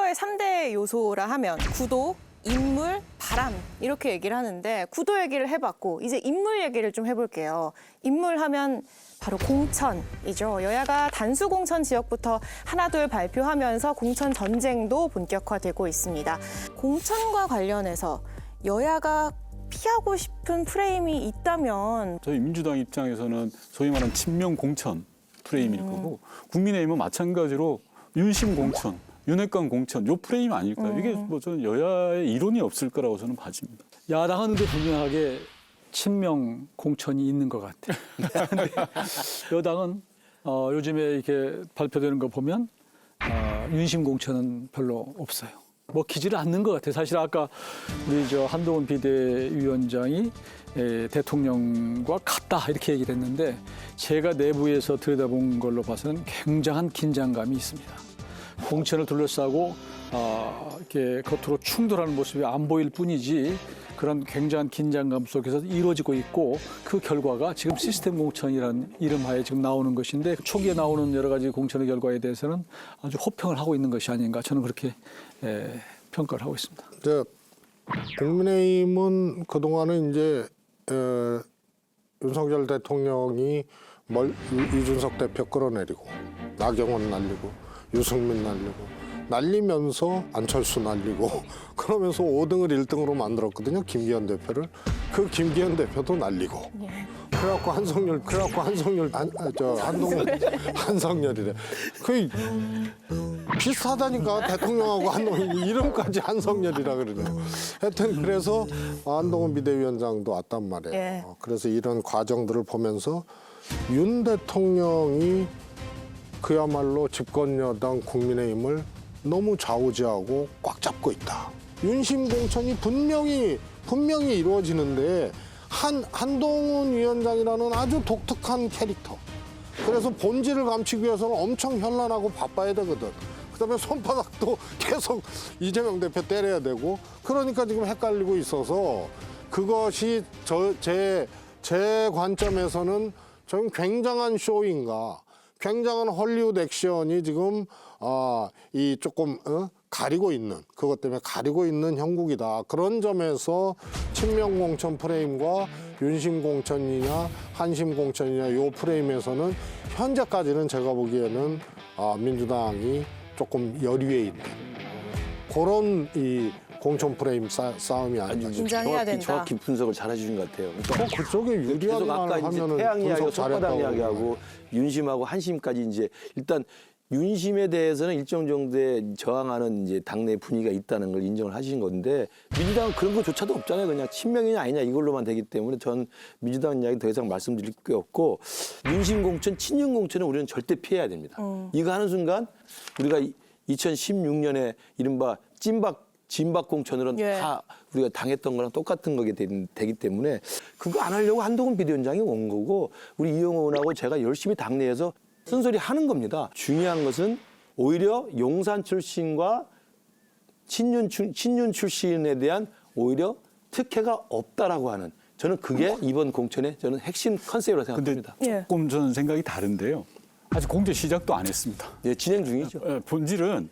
선거의 3대 요소라 하면 구도, 인물, 바람 이렇게 얘기를 하는데 구도 얘기를 해봤고 이제 인물 얘기를 좀 해볼게요. 인물 하면 바로 공천이죠. 여야가 단수 공천 지역부터 하나둘 발표하면서 공천 전쟁도 본격화되고 있습니다. 공천과 관련해서 여야가 피하고 싶은 프레임이 있다면 저희 민주당 입장에서는 소위 말하는 친명 공천 프레임일 거고 국민의힘은 마찬가지로 윤심 공천, 윤핵관 공천 요 프레임 아닐까요? 이게 뭐 저는 여야의 이론이 없을 거라고 저는 봐집니다. 야당은 근데 분명하게 친명 공천이 있는 것 같아요. 근데 여당은 요즘에 이렇게 발표되는 거 보면 윤심 공천은 별로 없어요. 먹히지를 않는 것 같아요. 사실 아까 우리 한동훈 비대위원장이 대통령과 같다 이렇게 얘기를 했는데 제가 내부에서 들여다본 걸로 봐서는 굉장한 긴장감이 있습니다. 공천을 둘러싸고 이렇게 겉으로 충돌하는 모습이 안 보일 뿐이지 그런 굉장한 긴장감 속에서 이루어지고 있고 그 결과가 지금 시스템 공천이라는 이름하에 지금 나오는 것인데 초기에 나오는 여러 가지 공천의 결과에 대해서는 아주 호평을 하고 있는 것이 아닌가 저는 그렇게 평가를 하고 있습니다. 이제 국민의힘은 그동안은 이제 윤석열 대통령이 이준석 대표 끌어내리고 나경원 날리고 유승민 날리면서 안철수 날리고 그러면서 5등을 1등으로 만들었거든요. 김기현 대표를. 그 김기현 대표도 날리고. 그래갖고 한동훈 한성열이래. 그 비슷하다니까 대통령하고 한동훈 이름까지 한성열이라 그러네요. 하여튼 그래서 한동훈 비대위원장도 왔단 말이에요. 예. 그래서 이런 과정들을 보면서 윤 대통령이 그야말로 집권 여당 국민의힘을 너무 좌우지하고 꽉 잡고 있다. 윤심 공천이 분명히 이루어지는데 한동훈 위원장이라는 아주 독특한 캐릭터. 그래서 본질을 감추기 위해서는 엄청 현란하고 바빠야 되거든. 그다음에 손바닥도 계속 이재명 대표 때려야 되고 그러니까 지금 헷갈리고 있어서 그것이 제 관점에서는 저는 굉장한 쇼인가. 굉장한 헐리우드 액션이 지금 이 조금 가리고 있는 그것 때문에 가리고 있는 형국이다. 그런 점에서 친명 공천 프레임과 윤심 공천이냐 한심 공천이냐 요 프레임에서는 현재까지는 제가 보기에는 민주당이 조금 열위에 있는 그런 이 공천 프레임 싸움이 아니죠. 긴장해야 된다. 정확히 분석을 잘 해주신 것 같아요. 그러니까 그쪽에 계속 유리하게만 아까 이제 하면은 태양 이야기하고 분석 손바닥 잘했다고 이야기하고 윤심하고 한심까지 이제 일단 윤심에 대해서는 일정 정도의 저항하는 이제 당내 분위기가 있다는 걸 인정을 하신 건데 민주당은 그런 것조차도 없잖아요. 그냥 친명이냐 아니냐 이걸로만 되기 때문에 전 민주당 이야기 더 이상 말씀드릴 게 없고 윤심 공천, 친윤 공천은 우리는 절대 피해야 됩니다. 이거 하는 순간 우리가 2016년에 이른바 진박 공천으로는 예. 다 우리가 당했던 거랑 똑같은 거게 되기 때문에 그거 안 하려고 한동훈 비대위원장이 온 거고 우리 이용호 의원하고 제가 열심히 당내에서 쓴소리 하는 겁니다. 중요한 것은 오히려 용산 출신과 친윤 출신에 대한 오히려 특혜가 없다라고 하는 저는 그게 이번 공천의 저는 핵심 컨셉이라고 생각합니다. 근데 조금 저는 생각이 다른데요. 아직 공천 시작도 안 했습니다. 예, 진행 중이죠. 본질은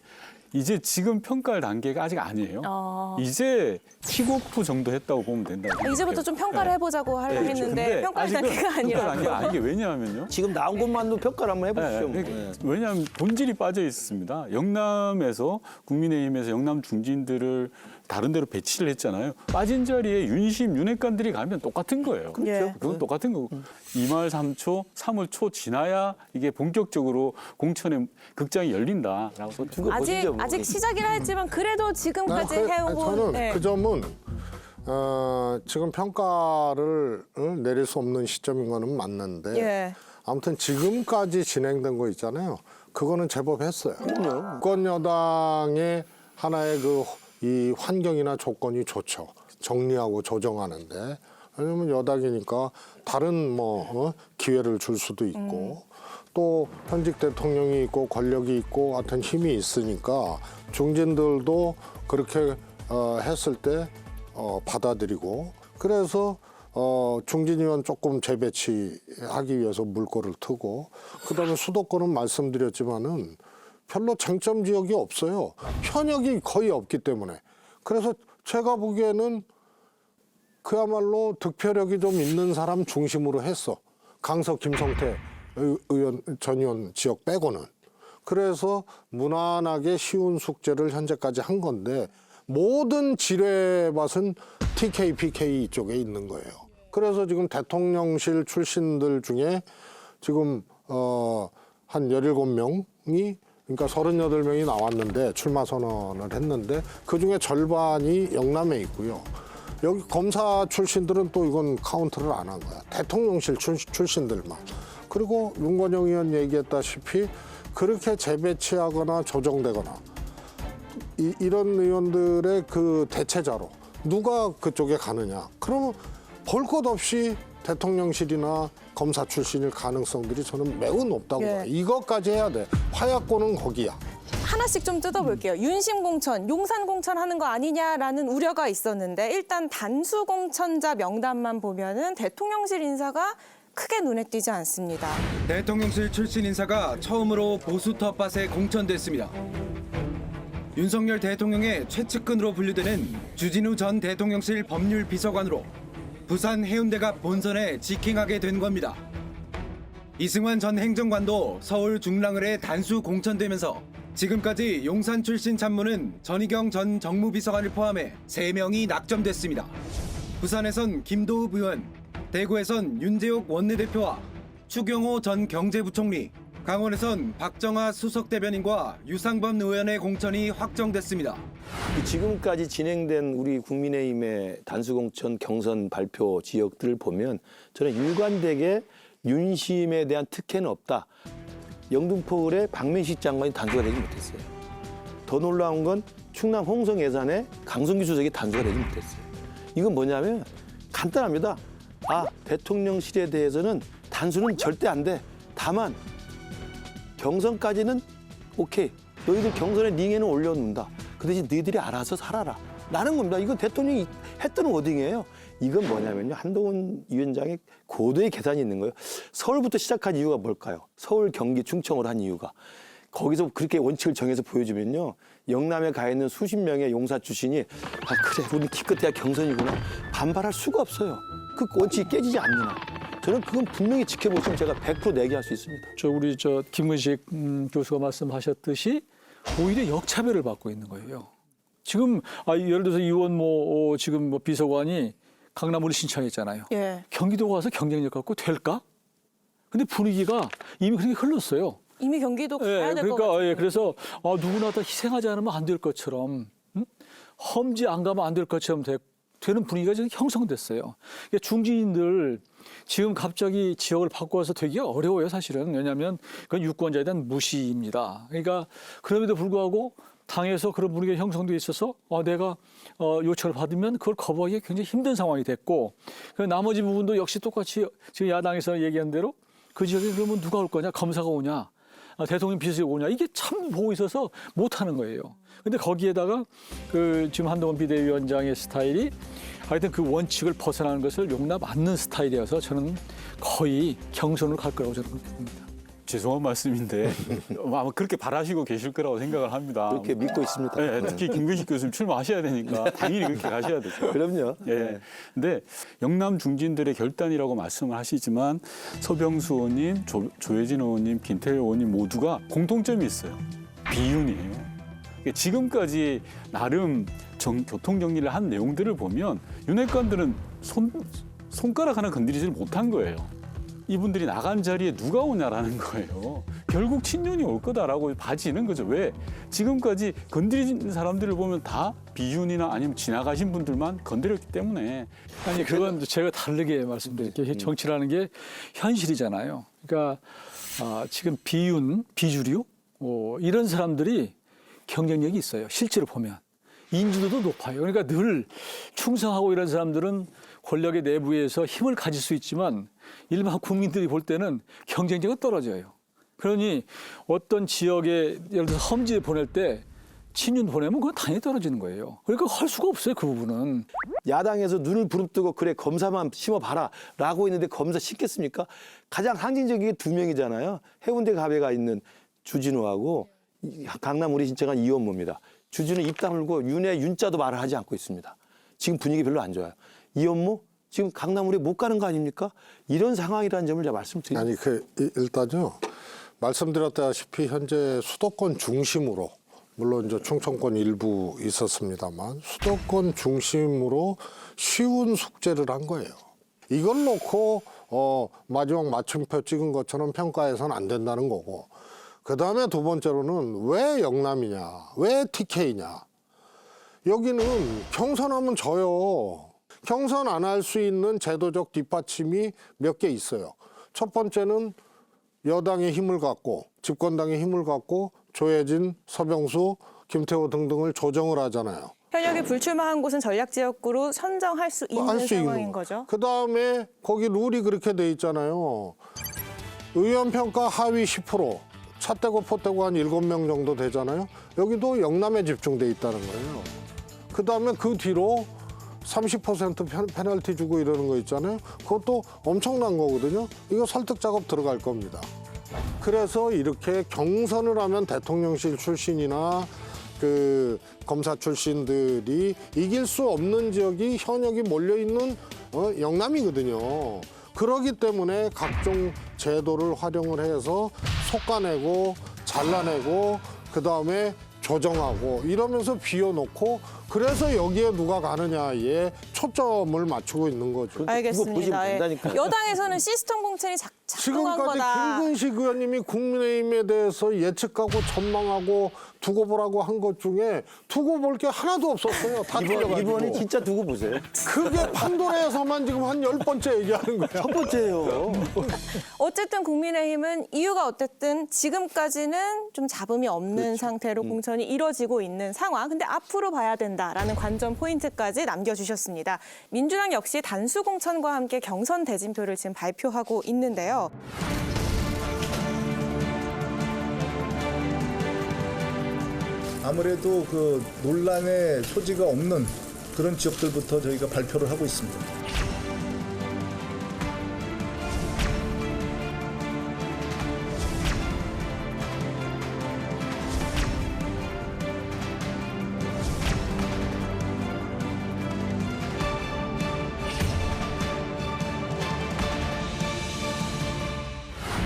이제 지금 평가할 단계가 아직 아니에요. 이제 킥오프 정도 했다고 보면 된다고 생각해요. 이제부터 좀 평가를 해보자고 하려 그렇죠. 했는데 근데 평가할 아직은 단계가 아니라. 평가할 단계가 아닌 게 왜냐하면요. 지금 나온 것만도 평가를 한번 해보시죠. 왜냐하면 본질이 빠져 있습니다. 영남에서 국민의힘에서 영남 중진들을 다른 데로 배치를 했잖아요. 빠진 자리에 윤심, 윤핵관들이 가면 똑같은 거예요. 예. 그건 똑같은 거고. 2말 3초, 3월 초 지나야 이게 본격적으로 공천의 극장이 열린다라고 보죠. 아직 시작이라 했지만 그래도 지금까지 해온 저는 네. 그 점은 지금 평가를 내릴 수 없는 시점인 거는 맞는데 예. 아무튼 지금까지 진행된 거 있잖아요. 그거는 제법 했어요. 집권 여당의 하나의 이 환경이나 조건이 좋죠. 정리하고 조정하는데. 왜냐면 여당이니까 다른 기회를 줄 수도 있고 또 현직 대통령이 있고 권력이 있고 하여튼 힘이 있으니까 중진들도 그렇게 했을 때 받아들이고 그래서 중진 의원 조금 재배치하기 위해서 물꼬를 트고 그다음에 수도권은 말씀드렸지만은 별로 쟁점 지역이 없어요. 현역이 거의 없기 때문에. 그래서 제가 보기에는 그야말로 득표력이 좀 있는 사람 중심으로 했어. 강서 김성태 의원 전 의원 지역 빼고는. 그래서 무난하게 쉬운 숙제를 현재까지 한 건데 모든 지뢰밭은 TK, PK 쪽에 있는 거예요. 그래서 지금 대통령실 출신들 중에 지금 한 17명이 그러니까 38명이 나왔는데 출마 선언을 했는데 그중에 절반이 영남에 있고요. 여기 검사 출신들은 또 이건 카운트를 안 한 거야. 대통령실 출신들만. 그리고 윤건영 의원 얘기했다시피 그렇게 재배치하거나 조정되거나 이런 의원들의 그 대체자로 누가 그쪽에 가느냐. 그러면 볼 것 없이 대통령실이나 검사 출신일 가능성들이 저는 매우 높다고 예. 봐요. 이것까지 해야 돼. 화약고는 거기야. 하나씩 좀 뜯어볼게요. 윤심 공천, 용산 공천 하는 거 아니냐라는 우려가 있었는데 일단 단수 공천자 명단만 보면은 대통령실 인사가 크게 눈에 띄지 않습니다. 대통령실 출신 인사가 처음으로 보수 텃밭에 공천됐습니다. 윤석열 대통령의 최측근으로 분류되는 주진우 전 대통령실 법률비서관으로 부산 해운대갑 본선에 직행하게 된 겁니다. 이승환 전 행정관도 서울 중랑을에 단수 공천되면서 지금까지 용산 출신 참모는 전희경 전 정무비서관을 포함해 3명이 낙점됐습니다. 부산에선 김도읍 의원, 대구에선 윤재옥 원내대표와 추경호 전 경제부총리, 강원에선 박정하 수석대변인과 유상범 의원의 공천이 확정됐습니다. 지금까지 진행된 우리 국민의힘의 단수공천 경선 발표 지역들을 보면 저는 일관되게 윤심에 대한 특혜는 없다. 영등포을의 박민식 장관이 단수가 되지 못했어요. 더 놀라운 건 충남 홍성 예산에 강성규 수석이 단수가 되지 못했어요. 이건 뭐냐면 간단합니다. 대통령실에 대해서는 단수는 절대 안 돼. 다만 경선까지는 오케이. 너희들 경선의 링에는 올려놓는다. 그 대신 너희들이 알아서 살아라. 라는 겁니다. 이건 대통령이 했던 워딩이에요. 이건 뭐냐면요. 한동훈 위원장의 고도의 계산이 있는 거예요. 서울부터 시작한 이유가 뭘까요? 서울, 경기, 충청으로 한 이유가. 거기서 그렇게 원칙을 정해서 보여주면요. 영남에 가 있는 수십 명의 용사 출신이 그래 우리 기껏해야 경선이구나. 반발할 수가 없어요. 그 원칙이 깨지지 않느냐. 저는 그건 분명히 지켜보시면 제가 100% 내기할 수 있습니다. 우리 김근식 교수가 말씀하셨듯이 오히려 역차별을 받고 있는 거예요. 지금 예를 들어서 의원 지금 비서관이 강남으로 신청했잖아요. 예. 경기도 가서 경쟁력 갖고 될까? 근데 분위기가 이미 그렇게 흘렀어요. 이미 경기도 가야 될 것 그러니까 같아요. 그래서 누구나 다 희생하지 않으면 안 될 것처럼 험지 안 가면 안 될 것처럼 되는 분위기가 지금 형성됐어요. 그러니까 중진인들 지금 갑자기 지역을 바꿔서 되기가 어려워요, 사실은. 왜냐하면 그건 유권자에 대한 무시입니다. 그러니까 그럼에도 불구하고 당에서 그런 분위기가 형성돼 있어서 내가 요청을 받으면 그걸 거부하기 굉장히 힘든 상황이 됐고 나머지 부분도 역시 똑같이 지금 야당에서 얘기한 대로 그 지역에 그러면 누가 올 거냐, 검사가 오냐, 대통령 비서가 오냐, 이게 참 보고 있어서 못하는 거예요. 근데 거기에다가 지금 한동훈 비대위원장의 스타일이 하여튼 그 원칙을 벗어나는 것을 용납 않는 스타일이어서 저는 거의 경선으로 갈 거라고 저는 그렇게 봅니다. 죄송한 말씀인데 아마 그렇게 바라시고 계실 거라고 생각을 합니다. 그렇게 믿고 있습니다. 네, 특히 김근식 교수님 출마하셔야 되니까 당연히 그렇게 가셔야 되죠. 그럼요. 예. 근데 영남 중진들의 결단이라고 말씀을 하시지만 서병수 의원님, 조혜진 의원님, 김태일 의원님 모두가 공통점이 있어요. 비윤이에요. 그러니까 지금까지 나름 교통 정리를 한 내용들을 보면 윤핵관들은 손가락 하나 건드리지를 못한 거예요. 이분들이 나간 자리에 누가 오냐라는 거예요. 결국 친윤이 올 거다라고 봐지는 거죠. 왜? 지금까지 건드린 사람들을 보면 다 비윤이나 아니면 지나가신 분들만 건드렸기 때문에. 아니 그건 제가 다르게 말씀드릴게요. 정치라는 게 현실이잖아요. 그러니까 지금 비윤, 비주류 이런 사람들이 경쟁력이 있어요. 실제로 보면. 인지도도 높아요. 그러니까 늘 충성하고 이런 사람들은 권력의 내부에서 힘을 가질 수 있지만 일반 국민들이 볼 때는 경쟁력은 떨어져요. 그러니 어떤 지역에 예를 들어서 험지에 보낼 때 친윤 보내면 그건 당연히 떨어지는 거예요. 그러니까 할 수가 없어요, 그 부분은. 야당에서 눈을 부릅뜨고 그래 검사만 심어봐라 라고 했는데 검사 심겠습니까? 가장 상징적인 게 2명이잖아요. 해운대 갑에 가 있는 주진우하고 강남 우리 신청한 이원모입니다. 주진우 입 다물고 윤의 윤자도 말을 하지 않고 있습니다. 지금 분위기 별로 안 좋아요. 이원모 지금 강남 우리 못 가는 거 아닙니까? 이런 상황이라는 점을 제가 말씀드립니다. 아니 일단요 말씀드렸다시피 현재 수도권 중심으로 물론 이제 충청권 일부 있었습니다만 수도권 중심으로 쉬운 숙제를 한 거예요. 이걸 놓고 마지막 맞춤표 찍은 것처럼 평가해서는 안 된다는 거고 그다음에 두 번째로는 왜 영남이냐 왜 TK냐 여기는 경선하면 져요. 경선 안 할 수 있는 제도적 뒷받침이 몇 개 있어요. 첫 번째는 여당의 힘을 갖고 집권당의 힘을 갖고 조혜진, 서병수, 김태호 등등을 조정을 하잖아요. 현역이 불출마한 곳은 전략지역구로 선정할 수 있는 할 수 상황인 있는 거죠. 그다음에 거기 룰이 그렇게 돼 있잖아요. 의원 평가 하위 10%, 차 떼고 포 떼고 한 7명 정도 되잖아요. 여기도 영남에 집중돼 있다는 거예요. 그다음에 그 뒤로 30% 페널티 주고 이러는 거 있잖아요. 그것도 엄청난 거거든요. 이거 설득 작업 들어갈 겁니다. 그래서 이렇게 경선을 하면 대통령실 출신이나 그 검사 출신들이 이길 수 없는 지역이 현역이 몰려있는 영남이거든요. 그러기 때문에 각종 제도를 활용을 해서 솎아내고 잘라내고 그다음에 조정하고 이러면서 비워놓고 그래서 여기에 누가 가느냐에 초점을 맞추고 있는 거죠. 그거 보시면 알겠습니다. 예. 된다니까요. 여당에서는 시스템 공천이 작동한 지금까지 거다. 김근식 의원님이 국민의힘에 대해서 예측하고 전망하고 두고 보라고 한 것 중에 두고 볼 게 하나도 없었어요. 다 틀려가지고. 이번에 진짜 두고 보세요. 그게 판도라에서만 지금 한 10번째 얘기하는 거야. 첫 번째예요. 어쨌든 국민의힘은 이유가 어쨌든 지금까지는 좀 잡음이 없는 상태로 공천이 이뤄지고 있는 상황. 근데 앞으로 봐야 된다라는 관전 포인트까지 남겨주셨습니다. 민주당 역시 단수 공천과 함께 경선 대진표를 지금 발표하고 있는데요. 아무래도 그 논란의 소지가 없는 그런 지역들부터 저희가 발표를 하고 있습니다.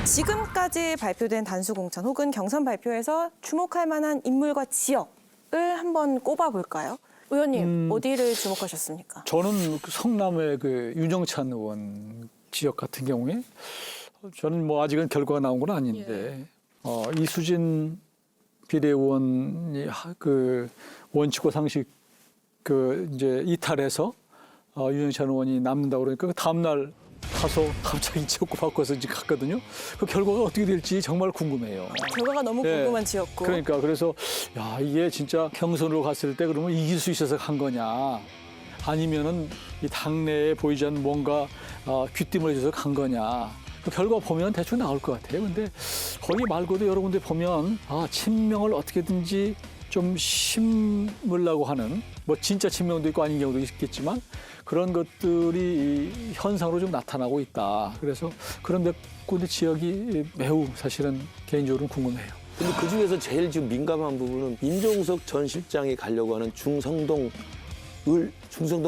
지금까지 발표된 단수 공천 혹은 경선 발표에서 주목할 만한 인물과 지역을 한번 꼽아볼까요? 의원님 어디를 주목하셨습니까? 저는 그 성남의 그 윤영찬 의원 지역 같은 경우에 저는 뭐 아직은 결과가 나온 건 아닌데 이수진 비례의원이 그 원칙과 상식 그 이제 이탈해서 윤영찬 의원이 남는다고 그러니까 그 다음 날 가서 갑자기 지역구 바꿔서 이제 갔거든요. 그 결과가 어떻게 될지 정말 궁금해요. 결과가 너무 네. 궁금한 지역구. 그러니까 그래서 야 이게 진짜 경선으로 갔을 때 그러면 이길 수 있어서 간 거냐 아니면은 이 당내에 보이지 않는 뭔가 귀띔을 해줘서 간 거냐 그 결과 보면 대충 나올 것 같아요. 근데 거기 말고도 여러 군데 보면 친명을 어떻게든지 좀 심으려고 하는 뭐 진짜 친명도 있고 아닌 경우도 있겠지만 그런 것들이 현상으로 좀 나타나고 있다. 그래서 그런 몇 군데 지역이 매우 사실은 개인적으로는 궁금해요. 근데 그 중에서 제일 지금 민감한 부분은 임종석 전 실장이 가려고 하는 중성동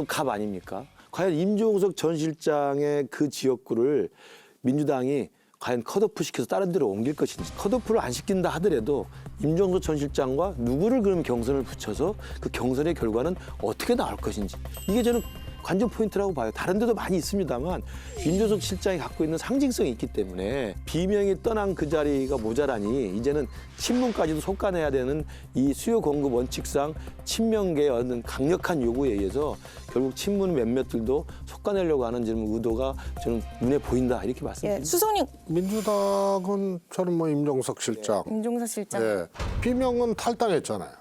갑 아닙니까? 과연 임종석 전 실장의 그 지역구를 민주당이 과연 컷오프 시켜서 다른 데로 옮길 것인지 컷오프를 안 시킨다 하더라도 임종석 전 실장과 누구를 그러면 경선을 붙여서 그 경선의 결과는 어떻게 나올 것인지 이게 저는 관전 포인트라고 봐요. 다른 데도 많이 있습니다만 임종석 실장이 갖고 있는 상징성이 있기 때문에 비명이 떠난 그 자리가 모자라니 이제는 친문까지도 솎아내야 되는 이 수요 공급 원칙상 친명계의 어떤 강력한 요구에 의해서 결국 친문 몇몇들도 솎아내려고 하는 지금 의도가 저는 눈에 보인다 이렇게 말씀드립니다. 예, 수석님 민주당은 저는 뭐 임종석 실장, 임종석 실장. 예, 비명은 탈당했잖아요.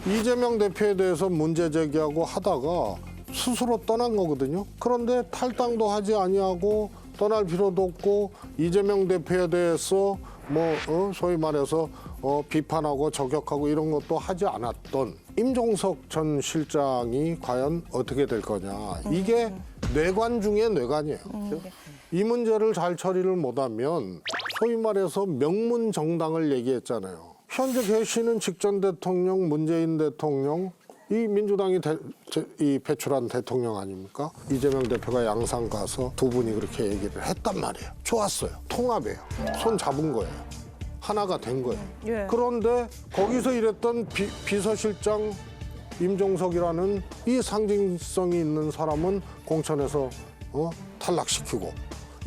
이재명 대표에 대해서 문제 제기하고 하다가 스스로 떠난 거거든요. 그런데 탈당도 하지 아니하고 떠날 필요도 없고 이재명 대표에 대해서 소위 말해서 비판하고 저격하고 이런 것도 하지 않았던 임종석 전 실장이 과연 어떻게 될 거냐. 이게 뇌관 중에 뇌관이에요. 이 문제를 잘 처리를 못하면 소위 말해서 명문 정당을 얘기했잖아요. 현재 계시는 직전 대통령 문재인 대통령 이 민주당이 이 배출한 대통령 아닙니까? 이재명 대표가 양산 가서 두 분이 그렇게 얘기를 했단 말이에요. 좋았어요. 통합이에요. 손 잡은 거예요. 하나가 된 거예요. 예. 그런데 거기서 일했던 비서실장 임종석이라는 이 상징성이 있는 사람은 공천에서 탈락시키고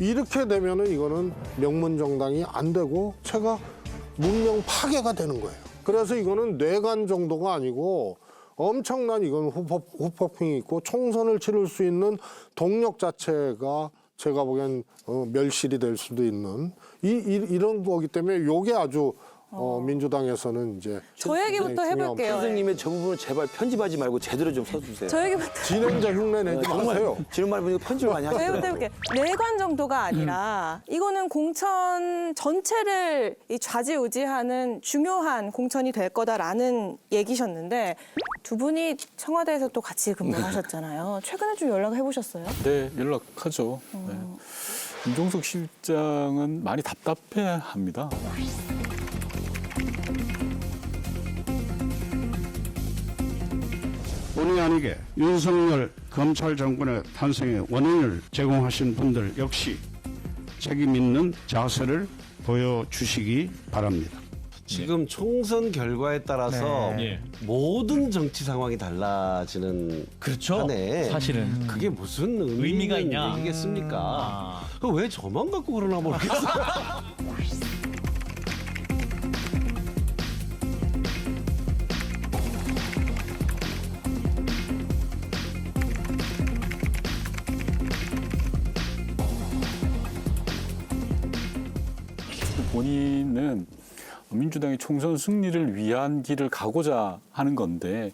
이렇게 되면은 이거는 명문정당이 안 되고 제가 문명 파괴가 되는 거예요. 그래서 이거는 뇌관 정도가 아니고 엄청난 이건 후폭풍이 있고 총선을 치를 수 있는 동력 자체가 제가 보기엔 멸실이 될 수도 있는 이런 거기 때문에 요게 아주 민주당에서는 이제 저 얘기부터 해볼게요. 선생님의 저 부분을 제발 편집하지 말고 제대로 좀 써주세요. 저 얘기부터 진행자 흉내 내지 마세요. 지금 말 보니까 편집을 많이 저 얘기부터 하시더라고요. 해볼게요. 내관 정도가 아니라 이거는 공천 전체를 이 좌지우지하는 중요한 공천이 될 거다라는 얘기셨는데 두 분이 청와대에서 또 같이 근무를 하셨잖아요. 최근에 좀 연락을 해보셨어요? 네, 연락하죠. 네. 임종석 실장은 많이 답답해합니다. 본의 아니게 윤석열 검찰 정권의 탄생의 원인을 제공하신 분들 역시 책임 있는 자세를 보여주시기 바랍니다. 지금 총선 결과에 따라서 모든 정치 상황이 달라지는 그렇죠. 한에 사실은 그게 무슨 의미가 있냐? 얘기겠습니까? 왜 저만 갖고 그러나 모르겠어요. 본인은 민주당이 총선 승리를 위한 길을 가고자 하는 건데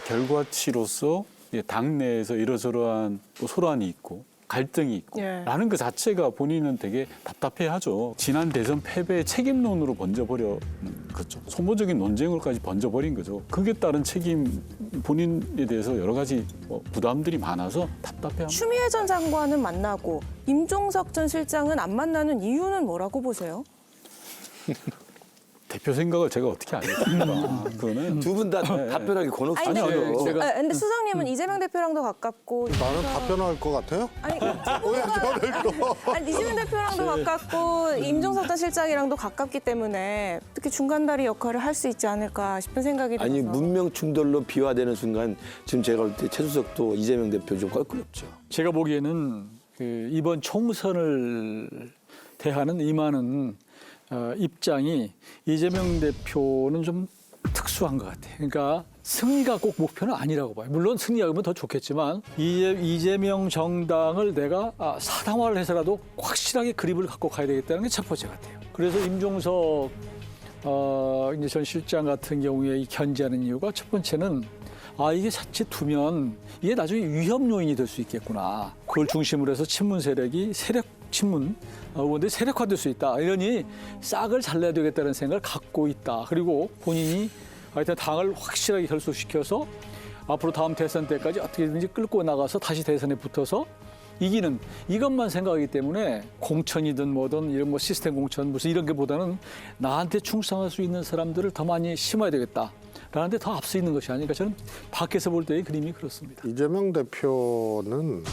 결과치로서 당내에서 이러저러한 또 소란이 있고 갈등이 있고 예. 라는 것 자체가 본인은 되게 답답해하죠. 지난 대선 패배의 책임론으로 번져버려 그렇죠. 소모적인 논쟁으로까지 번져버린 거죠. 그에 따른 책임 본인에 대해서 여러 가지 부담들이 많아서 답답해합니다. 추미애 전 장관은 만나고 임종석 전 실장은 안 만나는 이유는 뭐라고 보세요? 대표 생각을 제가 어떻게 알겠습니까? 그거는 두 분 다 답변하기 곤혹스러워요. 아니, 아니요, 근데, 제가- 근데 수석님은 이재명 대표랑도 가깝고 나는 답변할 것 같아요? 아니 왜 저를 또? 아니 이재명 대표랑도 가깝고 임종석 전 실장이랑도 가깝기 때문에 특히 중간다리 역할을 할 수 있지 않을까 싶은 생각이 들어서 아니 문명 충돌로 비화되는 순간 지금 제가 볼 때 최수석도 이재명 대표 좀 껄끄럽죠. 제가 보기에는 이번 총선을 대하는 임하는 입장이 이재명 대표는 좀 특수한 것 같아요. 그러니까 승리가 꼭 목표는 아니라고 봐요. 물론 승리하면 더 좋겠지만 이재명 정당을 내가 사당화를 해서라도 확실하게 그립을 갖고 가야 되겠다는 게 첫 번째 같아요. 그래서 임종석 이제 전 실장 같은 경우에 견제하는 이유가 첫 번째는 이게 자칫 두면 이게 나중에 위험 요인이 될 수 있겠구나. 그걸 중심으로 해서 친문 세력이 친문 의원들이 세력화될 수 있다. 이러니 싹을 잘라야 되겠다는 생각을 갖고 있다. 그리고 본인이 하여튼 당을 확실하게 결속시켜서 앞으로 다음 대선 때까지 어떻게든지 끌고 나가서 다시 대선에 붙어서 이기는 이것만 생각하기 때문에 공천이든 뭐든 이런 시스템 공천 무슨 이런 게보다는 나한테 충성할 수 있는 사람들을 더 많이 심어야 되겠다. 라는 데 더 앞서 있는 것이 아닐까. 저는 밖에서 볼 때의 그림이 그렇습니다. 이재명 대표는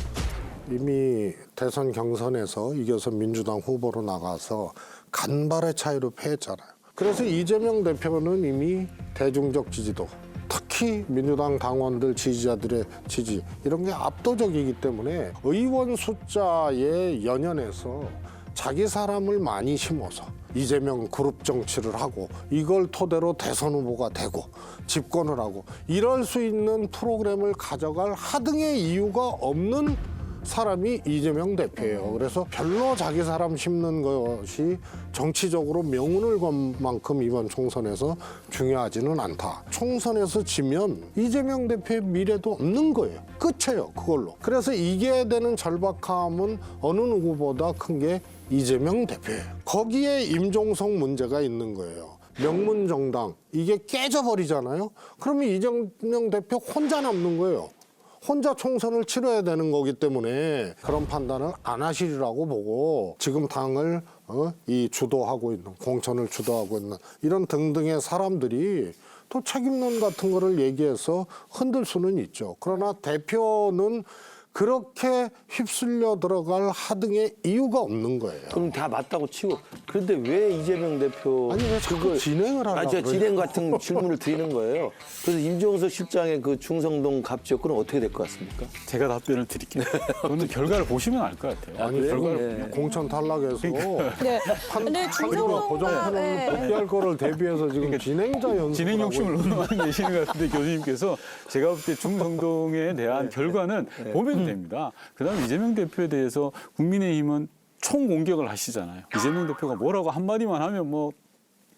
이미 대선 경선에서 이겨서 민주당 후보로 나가서 간발의 차이로 패했잖아요. 그래서 이재명 대표는 이미 대중적 지지도, 특히 민주당 당원들 지지자들의 지지 이런 게 압도적이기 때문에 의원 숫자에 연연해서 자기 사람을 많이 심어서 이재명 그룹 정치를 하고 이걸 토대로 대선 후보가 되고 집권을 하고 이럴 수 있는 프로그램을 가져갈 하등의 이유가 없는 사람이 이재명 대표예요. 그래서 별로 자기 사람 심는 것이 정치적으로 명운을 건 만큼 이번 총선에서 중요하지는 않다. 총선에서 지면 이재명 대표의 미래도 없는 거예요. 끝이에요. 그걸로. 그래서 이겨야 되는 절박함은 어느 누구보다 큰 게 이재명 대표예요. 거기에 임종석 문제가 있는 거예요. 명문정당 이게 깨져버리잖아요. 그러면 이재명 대표 혼자 남는 거예요. 혼자 총선을 치러야 되는 거기 때문에 그런 판단을 안 하시리라고 보고 지금 당을 이 주도하고 있는 공천을 주도하고 있는 이런 등등의 사람들이 또 책임론 같은 거를 얘기해서 흔들 수는 있죠. 그러나 대표는 그렇게 휩쓸려 들어갈 하등의 이유가 없는 거예요. 그럼 다 맞다고 치고 그런데 왜 이재명 대표 아니 왜 자꾸 진행을 하려고 제가 그러죠? 진행 같은 질문을 드리는 거예요. 그래서 임종석 실장의 그 중성동 갑지역구는 어떻게 될 것 같습니까? 제가 답변을 드릴게요. 그거는 결과를 보시면 알 것 같아요. 아니 결과를 네. 공천 탈락해서 네. 근데 한국으로 고정해놓은 네. 복귀할 거를 대비해서 지금 진행자 연습을 진행 욕심을 하고 운운하는 계시는 것 같은데 교수님께서 제가 볼 때 중성동에 대한 결과는 보면 됩니다. 그다음 이재명 대표에 대해서 국민의힘은 총 공격을 하시잖아요. 이재명 대표가 뭐라고 한마디만 하면 뭐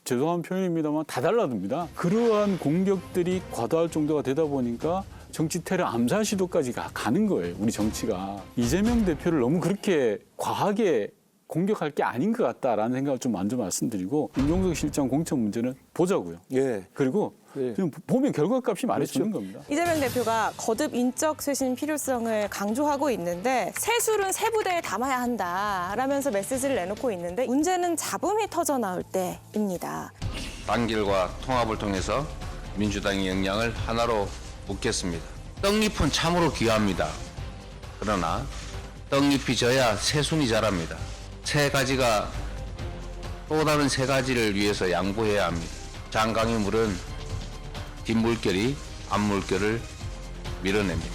죄송한 표현입니다만 다 달라듭니다. 그러한 공격들이 과도할 정도가 되다 보니까 정치 테러 암살 시도까지 가는 거예요. 우리 정치가. 이재명 대표를 너무 그렇게 과하게 공격할 게 아닌 것 같다라는 생각을 좀 먼저 말씀드리고 임종석 실장 공천 문제는 보자고요. 예. 그리고 예. 지금 보면 결과값이 말해주는 겁니다. 이재명 대표가 거듭 인적 쇄신 필요성을 강조하고 있는데 새술은 세부대에 담아야 한다라면서 메시지를 내놓고 있는데 문제는 잡음이 터져 나올 때입니다. 단결과 통합을 통해서 민주당의 역량을 하나로 묶겠습니다. 떡잎은 참으로 귀합니다. 그러나 떡잎이 져야 새순이 자랍니다. 세 가지가 또 다른 세 가지를 위해서 양보해야 합니다. 장강의 물은 뒷물결이 앞물결을 밀어냅니다.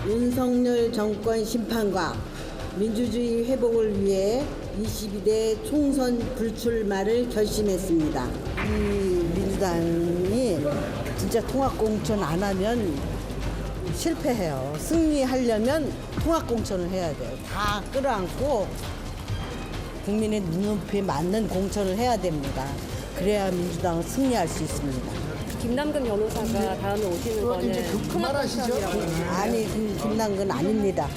윤석열 정권 심판과 민주주의 회복을 위해 22대 총선 불출마를 결심했습니다. 이 민주당이 진짜 통합공천 안 하면 실패해요. 승리하려면 통합공천을 해야 돼요. 다 끌어안고 국민의 눈높이에 맞는 공천을 해야 됩니다. 그래야 민주당은 승리할 수 있습니다. 김남근 변호사가 다음에 오시는 거는 그만하시죠. 아니, 김남근 아닙니다.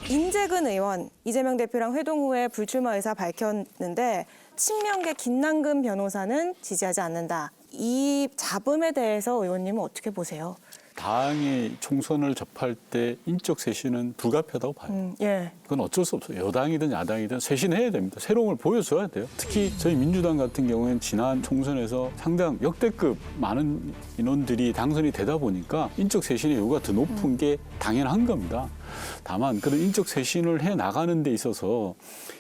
인재근 의원 이재명 대표랑 회동 후에 불출마 의사 밝혔는데 친명계 김남근 변호사는 지지하지 않는다. 이 잡음에 대해서 의원님은 어떻게 보세요? 당이 총선을 접할 때 인적 쇄신은 불가피하다고 봐요. 예. 그건 어쩔 수 없어요. 여당이든 야당이든 쇄신해야 됩니다. 새로움을 보여줘야 돼요. 특히 저희 민주당 같은 경우에는 지난 총선에서 상당 역대급 많은 인원들이 당선이 되다 보니까 인적 쇄신의 요구가 더 높은 게 당연한 겁니다. 다만 그런 인적 쇄신을 해 나가는 데 있어서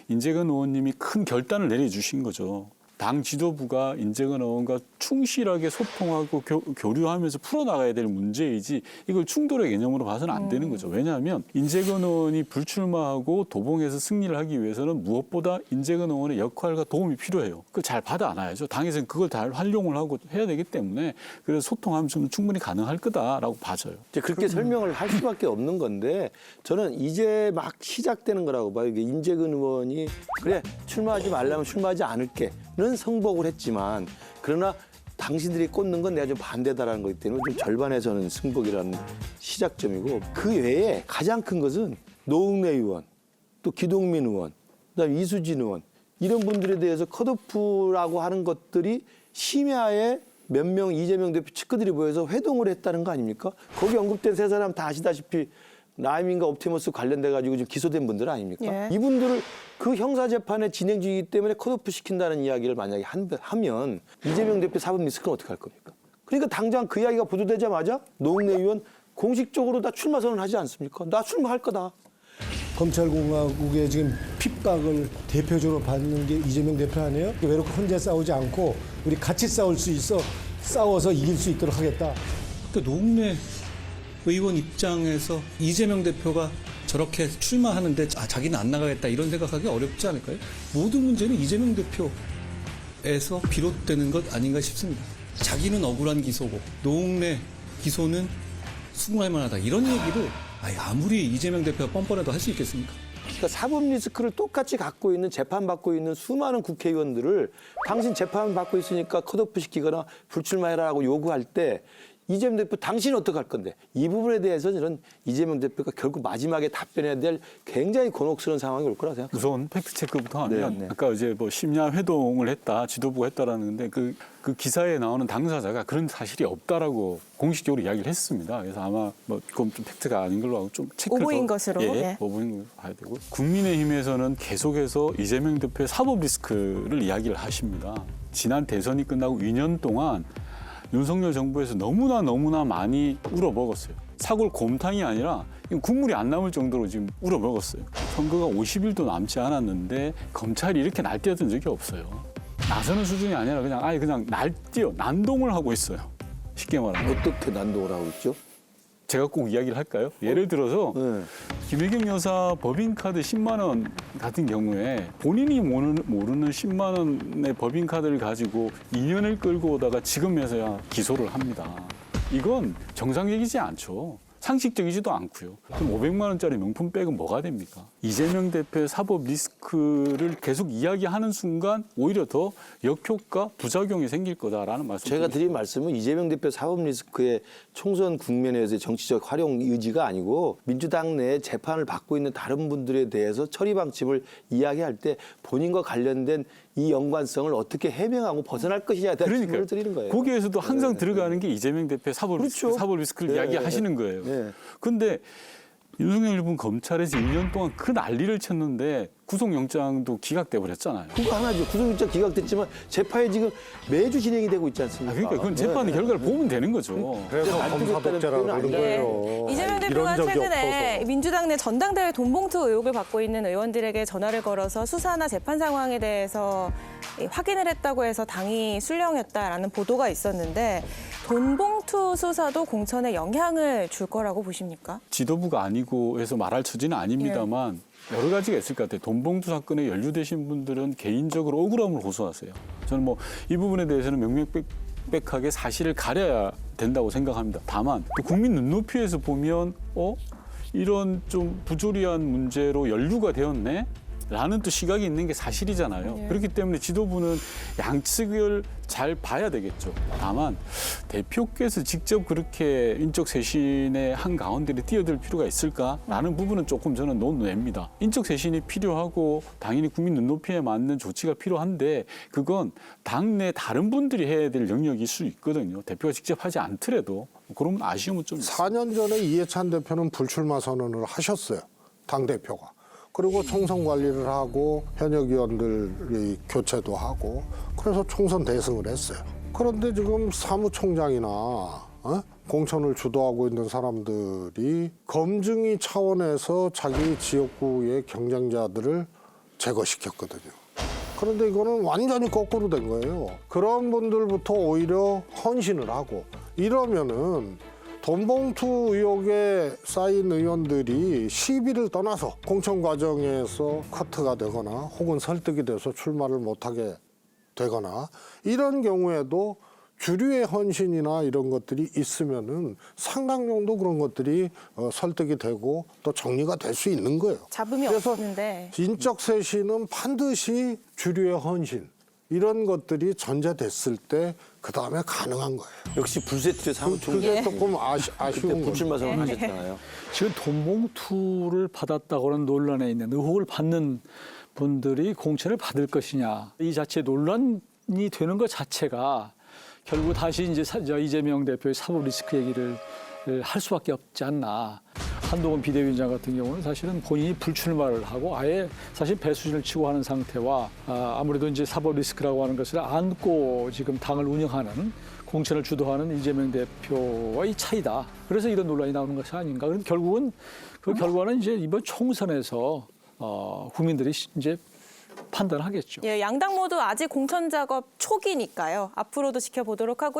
인재근 의원님이 큰 결단을 내려주신 거죠. 당 지도부가 인재근 의원과 충실하게 소통하고 교류하면서 풀어나가야 될 문제이지 이걸 충돌의 개념으로 봐서는 안 되는 거죠. 왜냐하면 인재근 의원이 불출마하고 도봉에서 승리를 하기 위해서는 무엇보다 인재근 의원의 역할과 도움이 필요해요. 그걸 잘 받아 안아야죠. 당에서는 그걸 잘 활용을 하고 해야 되기 때문에 그래서 소통하면 좀 충분히 가능할 거다라고 봐져요. 이제 그렇게 설명을 할 수밖에 없는 건데 저는 이제 막 시작되는 거라고 봐요. 이게 인재근 의원이 그래 출마하지 말라면 출마하지 않을게는 성복을 했지만 그러나 당신들이 꽂는 건 내가 좀 반대다라는 거기 때문에 좀 절반의 저는 승복이라는 시작점이고 그 외에 가장 큰 것은 노웅래 의원, 또 기동민 의원, 그다음에 이수진 의원 이런 분들에 대해서 컷오프라고 하는 것들이 심야에 몇 명 이재명 대표 측근들이 모여서 회동을 했다는 거 아닙니까? 거기 언급된 세 사람 다 아시다시피 라임인가 옵티머스 관련돼 가지고 지금 기소된 분들 아닙니까? 예. 이분들을 그 형사 재판의 진행 중이기 때문에 컷오프 시킨다는 이야기를 만약에 하면 이재명 대표 사법 리스크는 어떻게 할 겁니까? 그러니까 당장 그 이야기가 보도되자마자 노웅래 의원 공식적으로 다 출마 선언하지 않습니까? 나 출마할 거다. 검찰공화국의 지금 핍박을 대표적으로 받는 게 이재명 대표 아니에요? 외롭게 혼자 싸우지 않고 우리 같이 싸울 수 있어 싸워서 이길 수 있도록 하겠다. 그러니까 노웅래 의원 입장에서 이재명 대표가 저렇게 출마하는데 자기는 안 나가겠다 이런 생각하기 어렵지 않을까요? 모든 문제는 이재명 대표에서 비롯되는 것 아닌가 싶습니다. 자기는 억울한 기소고 노웅래 기소는 수긍할 만하다 이런 얘기를 아무리 이재명 대표가 뻔뻔해도 할 수 있겠습니까? 그러니까 사법 리스크를 똑같이 갖고 있는 재판받고 있는 수많은 국회의원들을 당신 재판 받고 있으니까 컷오프 시키거나 불출마해라라고 요구할 때 이재명 대표 당신은 어떻게 할 건데? 이 부분에 대해서 저는 이재명 대표가 결국 마지막에 답변해야 될 굉장히 곤혹스러운 상황이 올 거라 생각합니다. 우선 팩트 체크부터 하면 네. 아까 이제 뭐 심야 회동을 했다, 지도부가 했다라는 건데 그 기사에 나오는 당사자가 그런 사실이 없다라고 공식적으로 이야기를 했습니다. 그래서 아마 뭐 그건 좀 팩트가 아닌 걸로 하고 좀 체크를 오보인 더, 것으로, 예, 예. 오보인 걸로 봐야 되고 국민의힘에서는 계속해서 이재명 대표의 사법 리스크를 이야기를 하십니다. 지난 대선이 끝나고 2년 동안 윤석열 정부에서 너무나 많이 울어먹었어요. 사골 곰탕이 아니라 국물이 안 남을 정도로 지금 울어먹었어요. 선거가 50일도 남지 않았는데 검찰이 이렇게 날뛰었던 적이 없어요. 나서는 수준이 아니라 그냥 아예 그냥 난동을 하고 있어요. 쉽게 말하면. 어떻게 난동을 하고 있죠? 제가 꼭 이야기를 할까요? 예를 들어서 네. 김혜경 여사 법인카드 10만 원 같은 경우에 본인이 모르는 10만 원의 법인카드를 가지고 2년을 끌고 오다가 지금에서야 기소를 합니다. 이건 정상적이지 않죠. 상식적이지도 않고요. 그럼 500만 원짜리 명품백은 뭐가 됩니까? 이재명 대표의 사법 리스크를 계속 이야기하는 순간 오히려 더 역효과, 부작용이 생길 거다라는 말씀. 제가 드린 말씀은 이재명 대표 사법 리스크의 총선 국면에서의 정치적 활용 의지가 아니고 민주당 내에 재판을 받고 있는 다른 분들에 대해서 처리 방침을 이야기할 때 본인과 관련된 이 연관성을 어떻게 해명하고 벗어날 것이냐에 대한 질문을 드리는 거예요. 거기에서도 항상 들어가는 게 이재명 대표의 사법 리스크를 네. 이야기하시는 거예요. 네. 근데 윤석열 정부 검찰에서 2년 동안 그 난리를 쳤는데 구속영장도 기각돼 버렸잖아요. 그거 하나죠. 구속영장 기각됐지만 재판이 지금 매주 진행이 되고 있지 않습니까? 그러니까 그건 재판의 결과를 보면 되는 거죠. 그래서 검사독재라고 그러는 거예요. 이재명 대표가 이런 적이 최근에 없어서. 민주당 내 전당대회 돈봉투 의혹을 받고 있는 의원들에게 전화를 걸어서 수사나 재판 상황에 대해서 확인을 했다고 해서 당이 술령했다라는 보도가 있었는데 돈봉투 수사도 공천에 영향을 줄 거라고 보십니까? 지도부가 아니고 해서 말할 처지는 아닙니다만 여러 가지가 있을 것 같아요. 돈봉투 사건에 연루되신 분들은 개인적으로 억울함을 호소하세요. 저는 뭐 이 부분에 대해서는 명명백백하게 사실을 가려야 된다고 생각합니다. 다만 또 국민 눈높이에서 보면 이런 좀 부조리한 문제로 연루가 되었네? 라는 또 시각이 있는 게 사실이잖아요. 그렇기 때문에 지도부는 양측을 잘 봐야 되겠죠. 다만 대표께서 직접 그렇게 인적 쇄신의 한 가운데를 뛰어들 필요가 있을까라는 부분은 조금 저는 논외입니다. 인적 쇄신이 필요하고 당연히 국민 눈높이에 맞는 조치가 필요한데 그건 당내 다른 분들이 해야 될 영역일 수 있거든요. 대표가 직접 하지 않더라도 그런 아쉬움은 좀 있어요. 4년 전에 이해찬 대표는 불출마 선언을 하셨어요. 당대표가. 그리고 총선 관리를 하고 현역 의원들이 교체도 하고 그래서 총선 대승을 했어요. 그런데 지금 사무총장이나 공천을 주도하고 있는 사람들이 검증위 차원에서 자기 지역구의 경쟁자들을 제거시켰거든요. 그런데 이거는 완전히 거꾸로 된 거예요. 그런 분들부터 오히려 헌신을 하고 이러면은 돈봉투 의혹에 쌓인 의원들이 시비를 떠나서 공천 과정에서 커트가 되거나 혹은 설득이 돼서 출마를 못하게 되거나 이런 경우에도 주류의 헌신이나 이런 것들이 있으면은 상당 정도 그런 것들이 설득이 되고 또 정리가 될 수 있는 거예요. 잡음이 그래서 없는데 인적 쇄신은 반드시 주류의 헌신 이런 것들이 전제됐을 때 그 다음에 가능한 거예요. 역시 불세트의 사무총장. 그게 조금 아쉬운 거죠. 불출마 선언 하셨잖아요. 지금 돈봉투를 받았다고는 논란에 있는 의혹을 받는 분들이 공천을 받을 것이냐 이 자체 논란이 되는 것 자체가 결국 다시 이제 이재명 대표의 사법 리스크 얘기를 할 수밖에 없지 않나. 한동훈 비대위원장 같은 경우는 사실은 본인이 불출마를 하고 아예 사실 배수진을 치고 하는 상태와 아무래도 이제 사법 리스크라고 하는 것을 안고 지금 당을 운영하는 공천을 주도하는 이재명 대표와의 차이다. 그래서 이런 논란이 나오는 것이 아닌가. 그럼 결국은 그 결과는 이제 이번 총선에서 국민들이 이제 판단하겠죠. 양당 모두 아직 공천 작업 초기니까요. 앞으로도 지켜보도록 하고요.